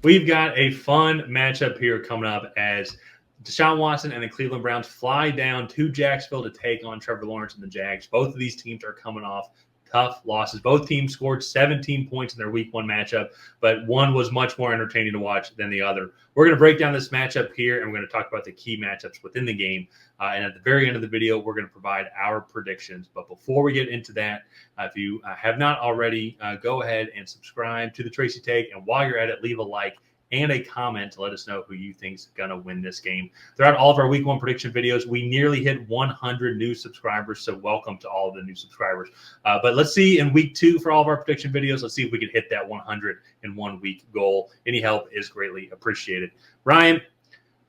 we've got a fun matchup here coming up as Deshaun Watson and the Cleveland Browns fly down to Jacksonville to take on Trevor Lawrence and the Jags. Both of these teams are coming off tough losses. Both teams scored 17 points in their week one matchup, but one was much more entertaining to watch than the other. We're going to break down this matchup here, and we're going to talk about the key matchups within the game. And at the very end of the video, we're going to provide our predictions. But before we get into that, if you have not already, go ahead and subscribe to the Tracy Take. And while you're at it, leave a like and a comment to let us know who you think's going to win this game. Throughout all of our week one prediction videos, we nearly hit 100 new subscribers, so welcome to all of the new subscribers. But let's see in week two for all of our prediction videos, let's see if we can hit that 100 in 1 week goal. Any help is greatly appreciated. Ryan,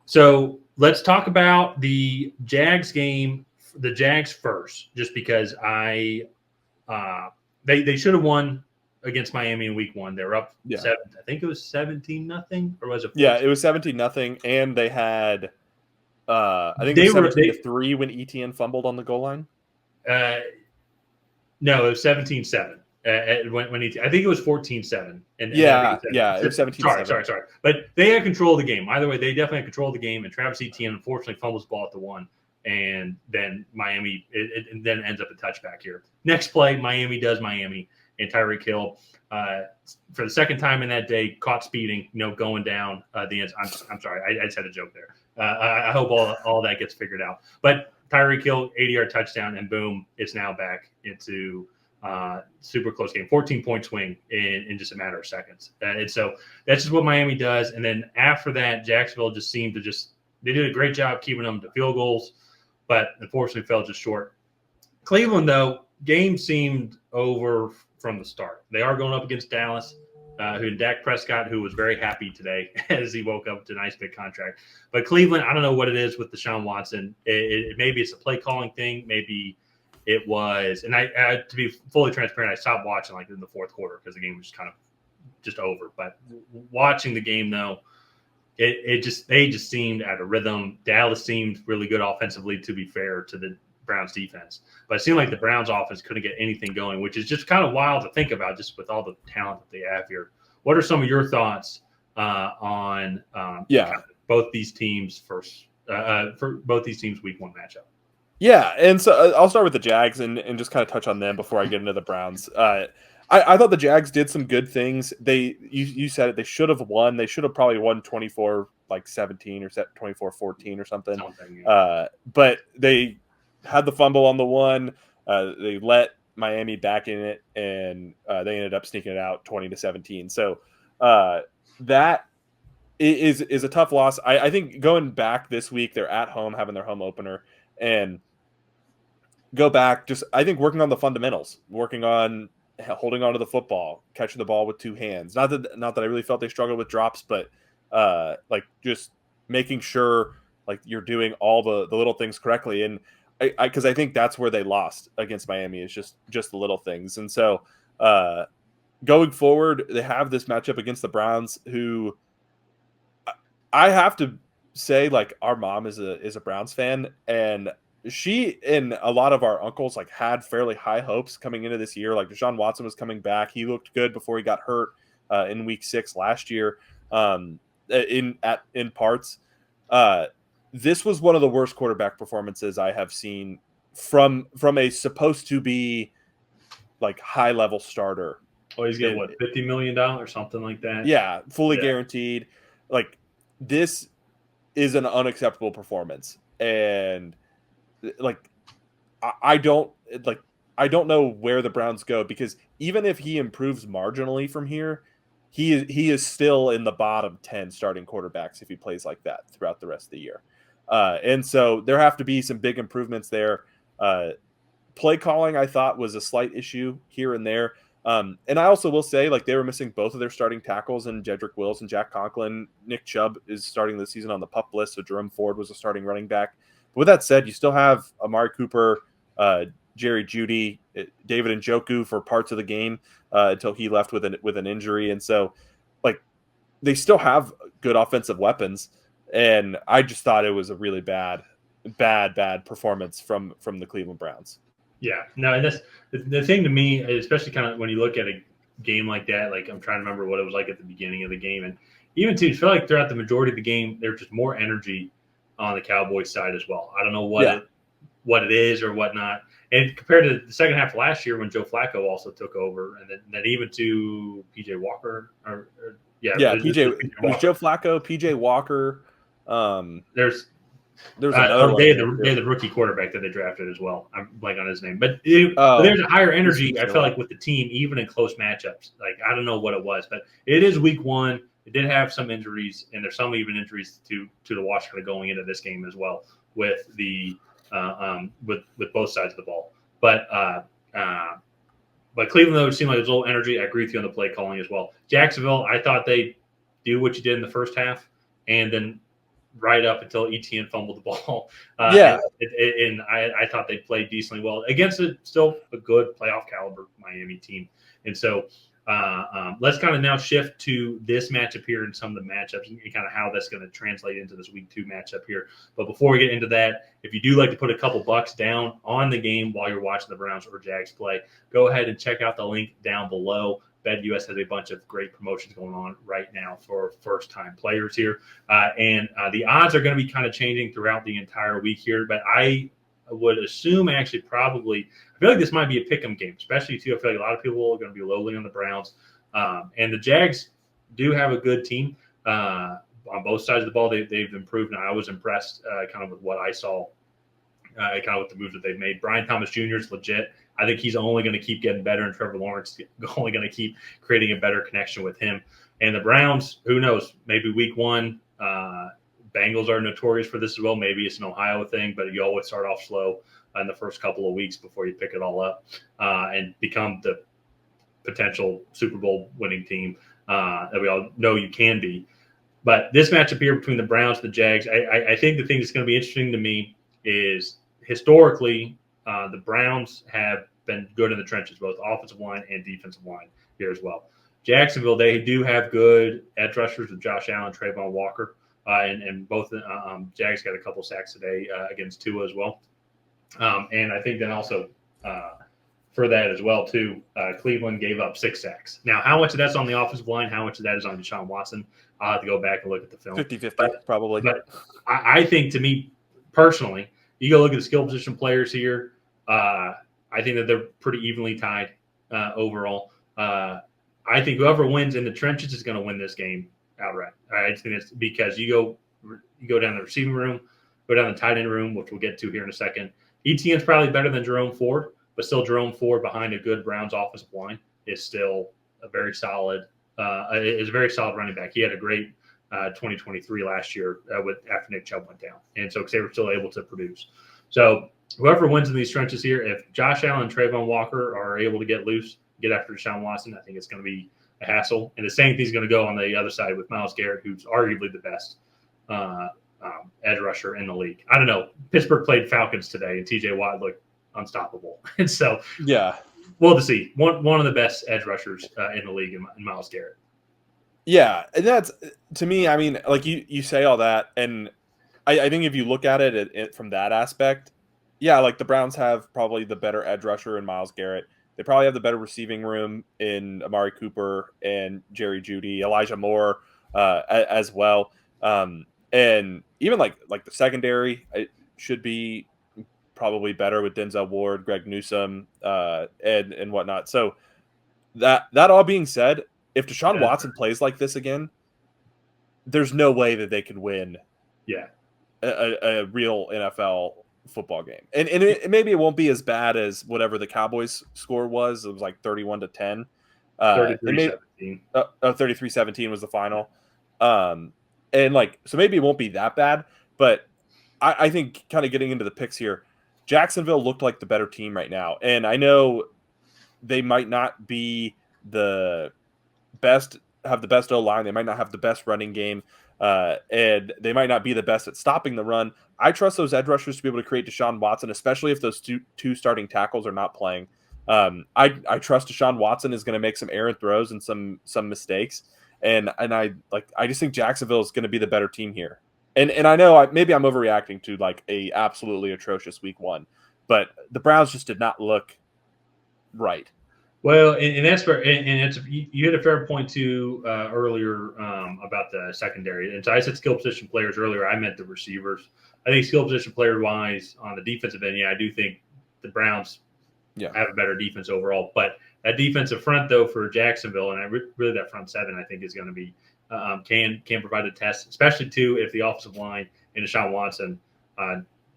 so let's talk about the Jags game, the Jags first, just because they should have won against Miami in week one. They were up 7. I think it was 17-0, or was it 14? Yeah, it was 17-0, and they had I think it was 17-3 when ETN fumbled on the goal line. No, it was 17-7. When I think it was 14-7. And it was 17-7. Sorry. But they had control of the game. Either way, they definitely had control of the game, and Travis Etienne unfortunately fumbles the ball at the 1, and then Miami it then ends up a touchback here. Next play, Miami does Miami. And Tyreek Hill, for the second time in that day, caught speeding, going down the end. I'm sorry, I just had a joke there. I hope all that gets figured out. But Tyreek Hill, 80-yard touchdown, and boom, it's now back into super close game, 14-point swing in just a matter of seconds. And so that's just what Miami does. And then after that, Jacksonville just seemed to they did a great job keeping them to field goals, but unfortunately fell just short. Cleveland, though, game seemed over from the start. They are going up against Dallas, who Dak Prescott, who was very happy today as he woke up to a nice big contract. But Cleveland, I don't know what it is with Deshaun Watson. Maybe it's a play calling thing. Maybe it was. And I to be fully transparent, I stopped watching like in the fourth quarter because the game was kind of just over. But watching the game though, they just seemed out of rhythm. Dallas seemed really good offensively, to be fair to the Browns defense, but it seemed like the Browns offense couldn't get anything going, which is just kind of wild to think about, just with all the talent that they have here. What are some of your thoughts on both these teams for both these teams week one matchup? Yeah, and so I'll start with the Jags and just kind of touch on them before I get into the Browns. I thought the Jags did some good things. You said it, they should have won. They should have probably won 24-17 or 24-14 or something. But they had the fumble on the 1. They let Miami back in it, and they ended up sneaking it out 20-17. So that is a tough loss. I think going back this week, they're at home, having their home opener, and go back, just I think working on the fundamentals, working on holding onto the football, catching the ball with 2 hands. Not that I really felt they struggled with drops, but like just making sure like you're doing all the little things correctly. And because I think that's where they lost against Miami, is just the little things. And so going forward, they have this matchup against the Browns, who I have to say, like, our mom is a Browns fan, and she and a lot of our uncles like had fairly high hopes coming into this year. Like Deshaun Watson was coming back; he looked good before he got hurt in Week 6 last year. In parts. This was one of the worst quarterback performances I have seen from a supposed to be like high level starter. Oh, he's getting what, $50 million, something like that? Yeah, fully guaranteed. Like, this is an unacceptable performance, and like I don't know where the Browns go, because even if he improves marginally from here, he is still in the bottom 10 starting quarterbacks if he plays like that throughout the rest of the year. And so there have to be some big improvements there. Play calling, I thought, was a slight issue here and there. And I also will say, like, they were missing both of their starting tackles in Jedrick Wills and Jack Conklin. Nick Chubb is starting the season on the PUP list, so Jerome Ford was a starting running back. But with that said, you still have Amari Cooper, Jerry Jeudy, David Njoku for parts of the game until he left with an injury. And so, like, they still have good offensive weapons. And I just thought it was a really bad performance from the Cleveland Browns. Yeah, no, and that's the thing to me, especially kind of when you look at a game like that. Like, I'm trying to remember what it was like at the beginning of the game, and even too, I feel like throughout the majority of the game, there's just more energy on the Cowboys side as well. I don't know what it is or whatnot. And compared to the second half of last year when Joe Flacco also took over, and then even to PJ Walker, It was Joe Flacco, PJ Walker. There's another one. they had the rookie quarterback that they drafted as well. I'm blanking on his name, but there's a higher energy. I felt like with the team, even in close matchups. Like I don't know what it was, but it is week one. It did have some injuries, and there's some even injuries to the Washington going into this game as well with the with both sides of the ball. But Cleveland, though, it seemed like there's a little energy. I agree with you on the play calling as well. Jacksonville, I thought they do what you did in the first half, and then right up until ETN fumbled the ball. And I thought they played decently well against still a good playoff caliber Miami team. And so let's kind of now shift to this matchup here and some of the matchups and kind of how that's going to translate into this week 2 matchup here. But before we get into that, if you do like to put a couple bucks down on the game while you're watching the Browns or Jags play, go ahead and check out the link down below. BetUS has a bunch of great promotions going on right now for first-time players here. And the odds are going to be kind of changing throughout the entire week here. But I would assume actually probably – I feel like this might be a pick 'em game, especially too. I feel like a lot of people are going to be lowly on the Browns. And the Jags do have a good team on both sides of the ball. They've improved. Now, I was impressed kind of with what I saw, kind of with the moves that they've made. Brian Thomas Jr. is legit. I think he's only going to keep getting better, and Trevor Lawrence is only going to keep creating a better connection with him. And the Browns, who knows, maybe week 1, Bengals are notorious for this as well. Maybe it's an Ohio thing, but you always start off slow in the first couple of weeks before you pick it all up and become the potential Super Bowl winning team that we all know you can be. But this matchup here between the Browns and the Jags, I think the thing that's going to be interesting to me is historically the Browns have been good in the trenches, both offensive line and defensive line here as well. Jacksonville, they do have good edge rushers with Josh Allen, Trayvon Walker, and both Jags got a couple sacks today against Tua as well. And I think then also for that as well, too, Cleveland gave up 6 sacks. Now, how much of that's on the offensive line? How much of that is on Deshaun Watson? I'll have to go back and look at the film. 50-50, probably. But I think, to me, personally, you go look at the skill position players here, I think that they're pretty evenly tied overall. I think whoever wins in the trenches is going to win this game outright. I think it's because you go down the receiving room, go down the tight end room, which we'll get to here in a second. ETN's probably better than Jerome Ford, but still Jerome Ford behind a good Browns offensive line is still a very solid running back. He had a great 2023 last year after Nick Chubb went down, and so they were still able to produce. So whoever wins in these trenches here, if Josh Allen and Trayvon Walker are able to get loose, get after Deshaun Watson, I think it's going to be a hassle. And the same thing's going to go on the other side with Myles Garrett, who's arguably the best edge rusher in the league. I don't know. Pittsburgh played Falcons today, and TJ Watt looked unstoppable. And so, we'll have to see. One of the best edge rushers in the league in Myles Garrett. Yeah, and that's, to me, I mean, like you say all that, and I think if you look at it from that aspect, yeah, like the Browns have probably the better edge rusher in Myles Garrett. They probably have the better receiving room in Amari Cooper and Jerry Jeudy, Elijah Moore as well. And even like the secondary, it should be probably better with Denzel Ward, Greg Newsome, and whatnot. So that all being said, if Deshaun Watson plays like this again, there's no way that they could win a real NFL football game. And maybe it won't be as bad as whatever the Cowboys score was. It was like 31-10. 33-17. 33-17 was the final. And so maybe it won't be that bad, but I think kind of getting into the picks here, Jacksonville looked like the better team right now. And I know they might not be the best, have the best O-line. They might not have the best running game. And they might not be the best at stopping the run. I trust those edge rushers to be able to create Deshaun Watson, especially if those two starting tackles are not playing. I trust Deshaun Watson is going to make some errant throws and some mistakes. And I just think Jacksonville is going to be the better team here. And I know maybe I'm overreacting to like a absolutely atrocious week 1, but the Browns just did not look right. Well, and that's where, and it's you had a fair point too earlier about the secondary. And so I said skill position players earlier. I meant the receivers. I think skill position player wise on the defensive end, yeah, I do think the Browns have a better defense overall. But that defensive front though for Jacksonville, and really that front seven, I think is going to be can provide a test, especially too if the offensive line and Deshaun Watson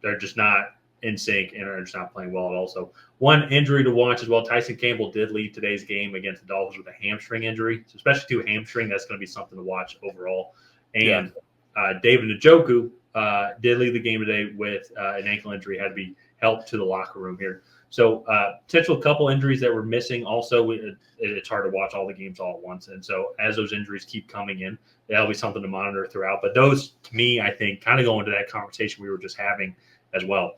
they're just not in sync and are just not playing well at all. So one injury to watch as well. Tyson Campbell did leave today's game against the Dolphins with a hamstring injury. So especially to a hamstring, that's going to be something to watch overall. And David Njoku did leave the game today with an ankle injury, had to be helped to the locker room here. So potential couple injuries that we're missing. Also, it's hard to watch all the games all at once. And so as those injuries keep coming in, that'll be something to monitor throughout. But those, to me, I think, kind of go into that conversation we were just having as well,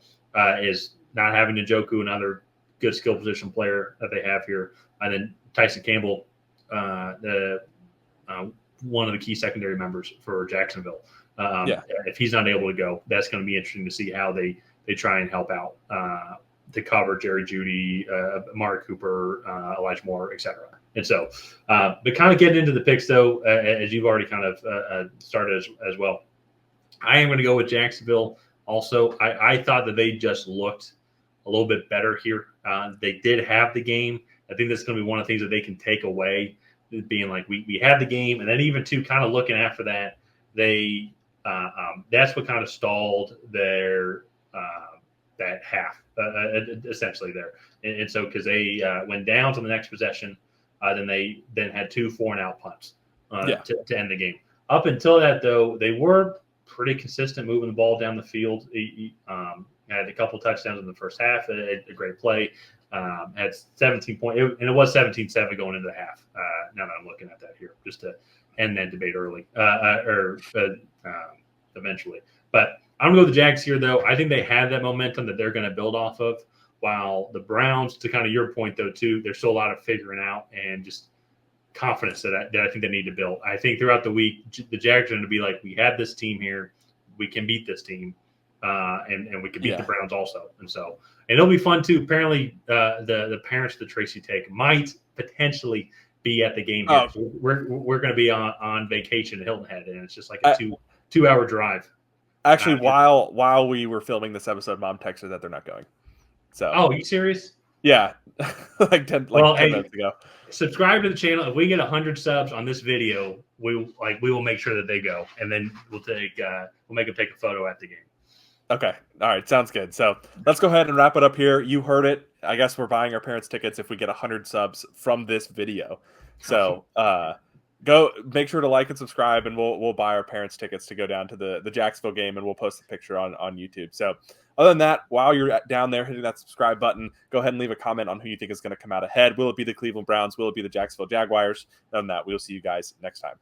is not having Njoku, another good skill position player that they have here. And then Tyson Campbell, one of the key secondary members for Jacksonville. If he's not able to go, that's going to be interesting to see how they try and help out to cover Jerry Jeudy, Mark Cooper, Elijah Moore, etc. And so, but kind of getting into the picks, though, as you've already kind of started as well, I am going to go with Jacksonville. Also, I thought that they just looked a little bit better here. They did have the game. I think that's going to be one of the things that they can take away, being like, we had the game. And then even to kind of looking after that, they that's what kind of stalled their that half, essentially there. And so because they went down to the next possession, then they had 2 4-and-out punts to end the game. Up until that, though, they were pretty consistent moving the ball down the field. Had a couple touchdowns in the first half, a great play. Had 17 points, and it was 17-7 going into the half. Now that I'm looking at that here, just to end that debate early or eventually. But I'm going to go with the Jags here, though. I think they have that momentum that they're going to build off of, while the Browns, to kind of your point, though, too, there's still a lot of figuring out and just confidence that I think they need to build. I think throughout the week, the Jags are going to be like, we have this team here. We can beat this team, and we can beat the Browns also. And so, and it'll be fun, too. Apparently, the parents of the Tracy Take might potentially be at the game here. So we're going to be on vacation at Hilton Head, and it's just like a two-hour drive. Actually, while we were filming this episode, Mom texted that they're not going. So, are you serious? Yeah, like 10 minutes ago. Subscribe to the channel. If we get 100 subs on this video, we will make sure that they go, and then we'll make them take a photo at the game. Okay, all right, sounds good. So let's go ahead and wrap it up here. You heard it. I guess we're buying our parents tickets if we get 100 subs from this video. So go make sure to like and subscribe, and we'll buy our parents tickets to go down to the Jacksonville game, and we'll post the picture on YouTube. So other than that, while you're down there hitting that subscribe button, go ahead and leave a comment on who you think is going to come out ahead. Will it be the Cleveland Browns? Will it be the Jacksonville Jaguars? Other than that, we'll see you guys next time.